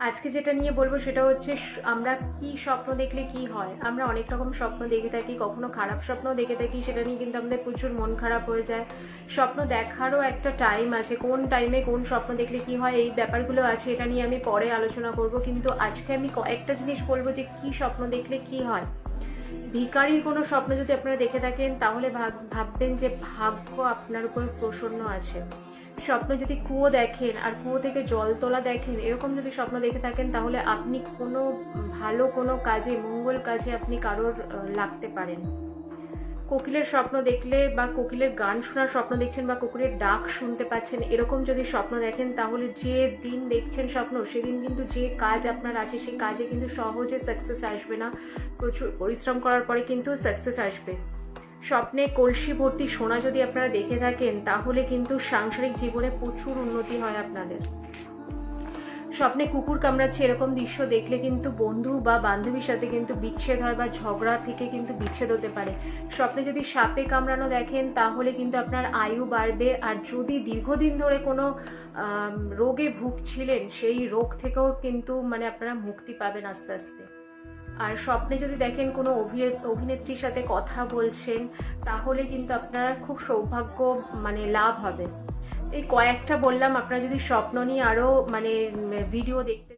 আজকে যেটা নিয়ে বলবো সেটা হচ্ছে আমরা কি স্বপ্ন দেখলে কি হয়। আমরা অনেক রকম স্বপ্ন দেখে থাকি, কখনো খারাপ স্বপ্ন দেখে থাকি, সেটা নিয়ে কিন্তু আমাদের প্রচুর মন খারাপ হয়ে যায়। স্বপ্ন দেখারও একটা টাইম আছে, কোন টাইমে কোন স্বপ্ন দেখলে কি হয় এই ব্যাপারগুলো আছে, এটা নিয়ে আমি পরে আলোচনা করব। কিন্তু আজকে আমি কয়েকটা জিনিস বলবো যে কি স্বপ্ন দেখলে কি হয়। ভিখারির কোনো স্বপ্ন যদি আপনারা দেখে থাকেন তাহলে ভাববেন যে ভাগ্য আপনার উপর প্রসন্ন আছে। স্বপ্ন যদি কুয়ো দেখেন আর কুয়ো থেকে জল তোলা দেখেন, এরকম যদি স্বপ্ন দেখে থাকেন তাহলে আপনি কোনো ভালো কোনো কাজে, মঙ্গল কাজে আপনি কারোর লাগতে পারেন। কোকিলের স্বপ্ন দেখলে বা কোকিলের গান শোনার স্বপ্ন দেখছেন বা কোকিলের ডাক শুনতে পাচ্ছেন, এরকম যদি স্বপ্ন দেখেন তাহলে যে দিন দেখছেন স্বপ্ন সেদিন কিন্তু যে কাজ আপনার আছে সেই কাজে কিন্তু সহজে সাকসেস আসবে না, প্রচুর পরিশ্রম করার পরে কিন্তু সাকসেস আসবে। স্বপ্নে কলসি ভর্তি সোনা যদি আপনারা দেখে থাকেন তাহলে কিন্তু সাংসারিক জীবনে প্রচুর উন্নতি হয় আপনাদের। স্বপ্নে কুকুর কামড়াচ্ছে এরকম দৃশ্য দেখলে কিন্তু বন্ধু বা বান্ধবীর সাথে কিন্তু বিচ্ছেদ হয় বা ঝগড়া থেকে কিন্তু বিচ্ছেদ হতে পারে। স্বপ্নে যদি সাপে কামড়ানো দেখেন তাহলে কিন্তু আপনার আয়ু বাড়বে, আর যদি দীর্ঘদিন ধরে কোনো রোগে ভুগছিলেন সেই রোগ থেকেও কিন্তু আপনারা মুক্তি পাবেন আস্তে আস্তে। আর স্বপ্নে যদি দেখেন কোনো অভিনেত্রীর সাথে কথা বলছেন তাহলে কিন্তু আপনার খুব সৌভাগ্য লাভ হবে। এই কয়েকটা বললাম, আপনারা যদি স্বপ্ন নিয়ে আরও ভিডিও দেখতে